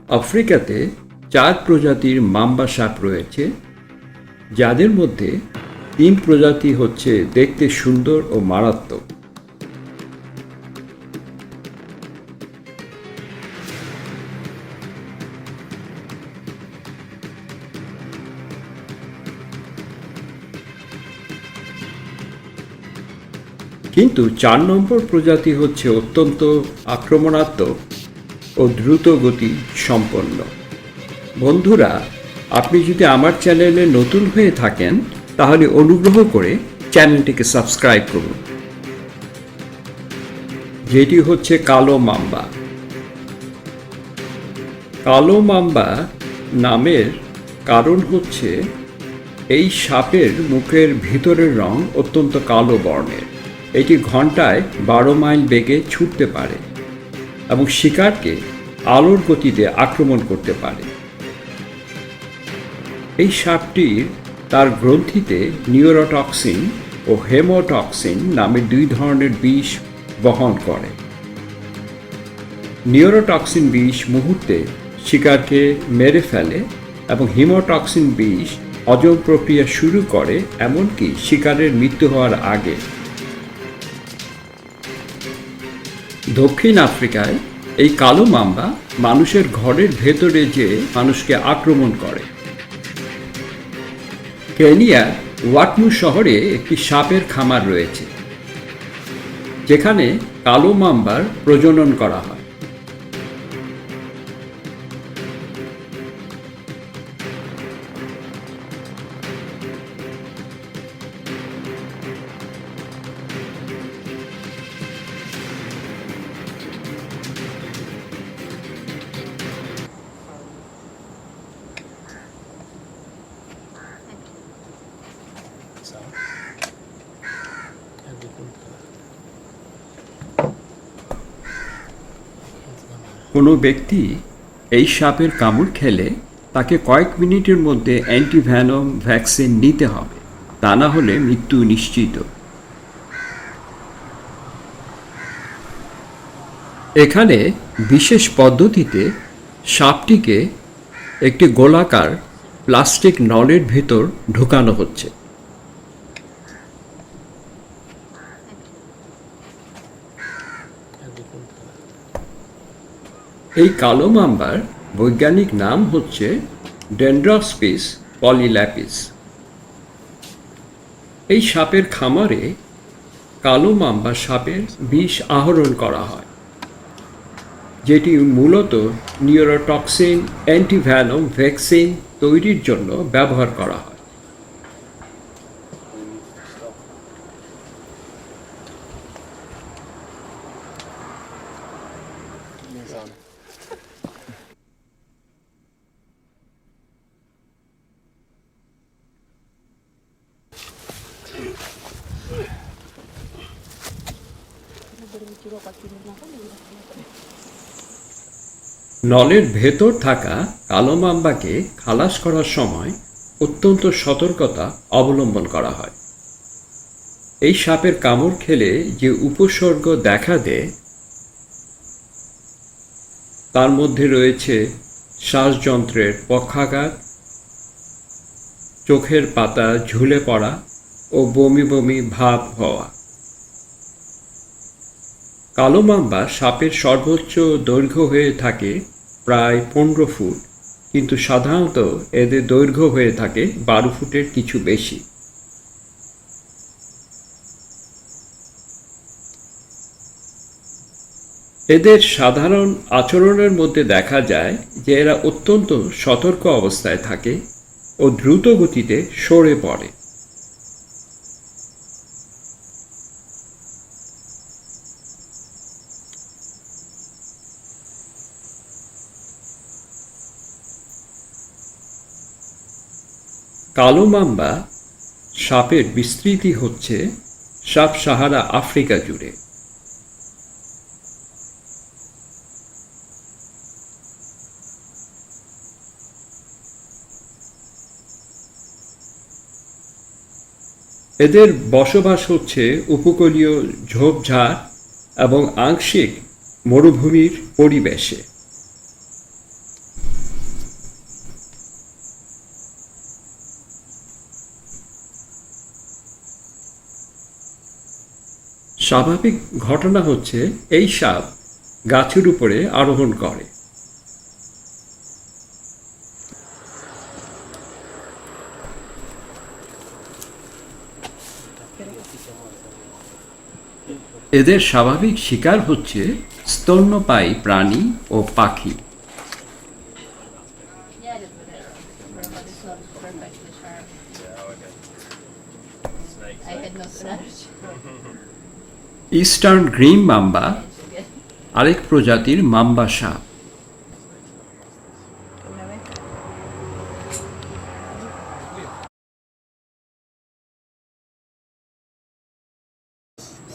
আফ্রিকাতে 4 প্রজাতির মাম্বা সাপ রয়েছে, যাদের মধ্যে 3 প্রজাতি হচ্ছে দেখতে সুন্দর ও মারাত্মক। কিন্তু 4 নম্বর প্রজাতি হচ্ছে অত্যন্ত আক্রমণাত্মক ও দ্রুত গতি সম্পন্ন। বন্ধুরা, আপনি যদি আমার চ্যানেলে নতুন হয়ে থাকেন তাহলে অনুগ্রহ করে চ্যানেলটিকে সাবস্ক্রাইব করুন। যেটি হচ্ছে কালো মাম্বা। কালো মাম্বা নামের কারণ হচ্ছে এই সাপের মুখের ভিতরের রং অত্যন্ত কালো বর্ণের। এটি ঘন্টায় 12 মাইল বেগে ছুটতে পারে এবং শিকারকে আলোর গতিতে আক্রমণ করতে পারে। এই সাপটির তার গ্রন্থিতে নিউরোটক্সিন ও হেমোটক্সিন নামে 2 ধরনের বিষ বহন করে। নিউরোটক্সিন বিষ মুহূর্তে শিকারকে মেরে ফেলে এবং হিমোটক্সিন বিষ হজম প্রক্রিয়া শুরু করে, এমনকি শিকারের মৃত্যু হওয়ার আগে। দক্ষিণ আফ্রিকায় এই কালো মাম্বা মানুষের ঘরের ভেতরে যেয়ে মানুষকে আক্রমণ করে। কেনিয়ার ওয়াটমু শহরে একটি সাপের খামার রয়েছে, যেখানে কালো মাম্বার প্রজনন করা হয়। কোনো ব্যক্তি এই সাপের কামড় খেলে তাকে কয়েক মিনিটের মধ্যে অ্যান্টিভ্যানম ভ্যাকসিন নিতে হবে, তা না হলে মৃত্যু নিশ্চিত। এখানে বিশেষ পদ্ধতিতে সাপটিকে একটি গোলাকার প্লাস্টিক নলের ভেতর ঢোকানো হচ্ছে। এই কালো মাম্বার বৈজ্ঞানিক নাম হচ্ছে ডেন্ড্রোস্পিস পলিল্যাপিস। এই সাপের খামারে কালো মাম্বা সাপের বিষ আহরণ করা হয়, যেটি মূলত নিউরোটক্সিন অ্যান্টিভ্যানম ভ্যাকসিন তৈরির জন্য ব্যবহার করা হয়। নলের ভেতর থাকা কালো মাম্বাকে খালাস করার সময় অত্যন্ত সতর্কতা অবলম্বন করা হয়। এই সাপের কামড় খেলে যে উপসর্গ দেখা দেয় তার মধ্যে রয়েছে শ্বাসযন্ত্রের পক্ষাঘাত, চোখের পাতা ঝুলে পড়া ও বমি বমি ভাব হওয়া। কালো মাম্বা সাপের সর্বোচ্চ দৈর্ঘ্য হয়ে থাকে প্রায় 15 ফুট, কিন্তু সাধারণত এদের দৈর্ঘ্য হয়ে থাকে 12 ফুটের কিছু বেশি। এদের সাধারণ আচরণের মধ্যে দেখা যায় যে এরা অত্যন্ত সতর্ক অবস্থায় থাকে ও দ্রুত গতিতে সরে পড়ে। কালো মাম্বা সাপের বিস্তৃতি হচ্ছে সাব সাহারা আফ্রিকা জুড়ে। এদের বসবাস হচ্ছে উপকূলীয় ঝোপঝাড় এবং আংশিক মরুভূমির পরিবেশে। স্বাভাবিক ঘটনা হচ্ছে এই সাপ গাছের উপরে আরোহণ করে। এদের স্বাভাবিক শিকার হচ্ছে স্তন্যপায়ী প্রাণী ও পাখি। ইস্টার্ন গ্রিন মাম্বা আরেক প্রজাতির মাম্বা সাপ।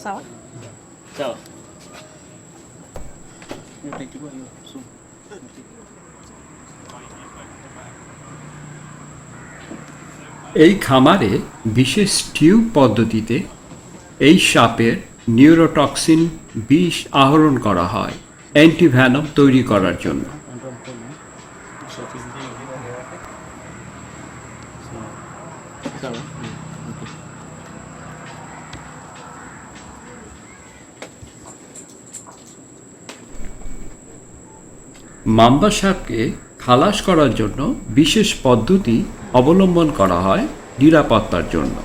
Sawa? Sawa. Unatakiwa hiyo sumu. এই খামারে বিশেষ টিউব পদ্ধতিতে এই সাপের নিউরোটক্সিন বিষ আহরণ করা হয় অ্যান্টিভ্যানম তৈরি করার জন্য। Ondoa mkono. Shati mbili. Sawa. Okay. Mamba সাপকে খালাস করার জন্য বিশেষ পদ্ধতি অবলম্বন করা হয় নিরাপত্তার জন্য।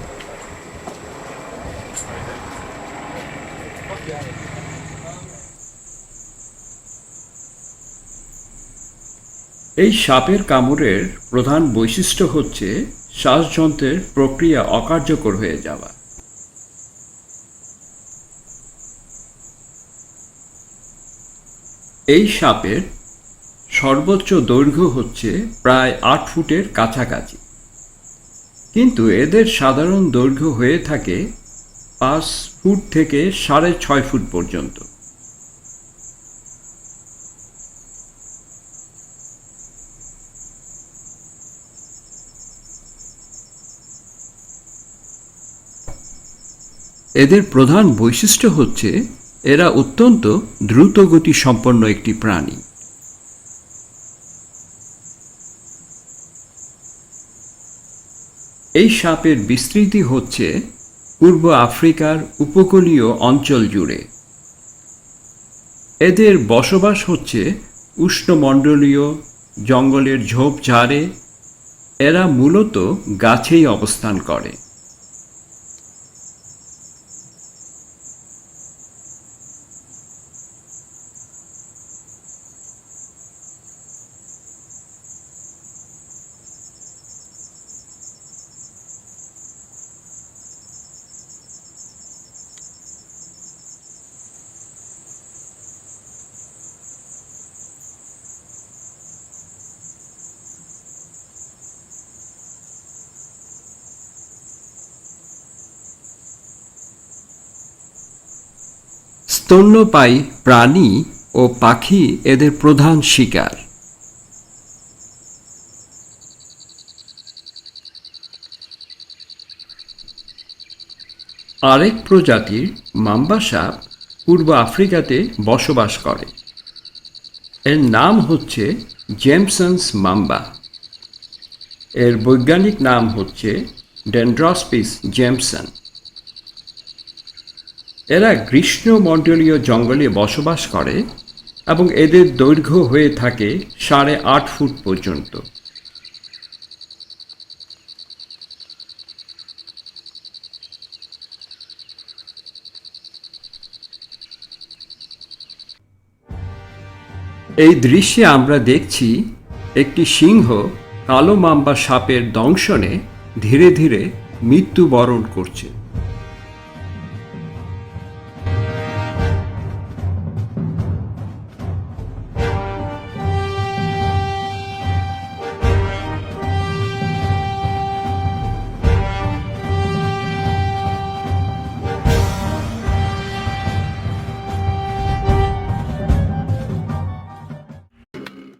এই সাপের কামড়ের প্রধান বৈশিষ্ট্য হচ্ছে শ্বাসযন্ত্রের প্রক্রিয়া অকার্যকর হয়ে যাওয়া। এই সাপের সর্বোচ্চ দৈর্ঘ্য হচ্ছে প্রায় 8 ফুটের কাছাকাছি, কিন্তু এদের সাধারণ দৈর্ঘ্য হয়ে থাকে 5 ফুট থেকে 6.5 ফুট পর্যন্ত। এদের প্রধান বৈশিষ্ট্য হচ্ছে এরা অত্যন্ত দ্রুতগতি সম্পন্ন একটি প্রাণী। এই সাপের বিস্তৃতি হচ্ছে পূর্ব আফ্রিকার উপকূলীয় অঞ্চল জুড়ে। এদের বসবাস হচ্ছে উষ্ণমণ্ডলীয় জঙ্গলের ঝোপঝাড়ে। এরা মূলত গাছেই অবস্থান করে। স্তন্যপায়ী প্রাণী ও পাখি এদের প্রধান শিকার। আরেক প্রজাতির মাম্বা সাপ পূর্ব আফ্রিকাতে বসবাস করে। এর নাম হচ্ছে জেমসন্স মাম্বা। এর বৈজ্ঞানিক নাম হচ্ছে ডেন্ড্রোস্পিস জেমসন। এরা গ্রীষ্মমণ্ডলীয় জঙ্গলে বসবাস করে এবং এদের দৈর্ঘ্য হয়ে থাকে 8.5 ফুট পর্যন্ত। এই দৃশ্যে আমরা দেখছি একটি সিংহ কালো মাম্বা সাপের দংশনে ধীরে ধীরে মৃত্যুবরণ করছে।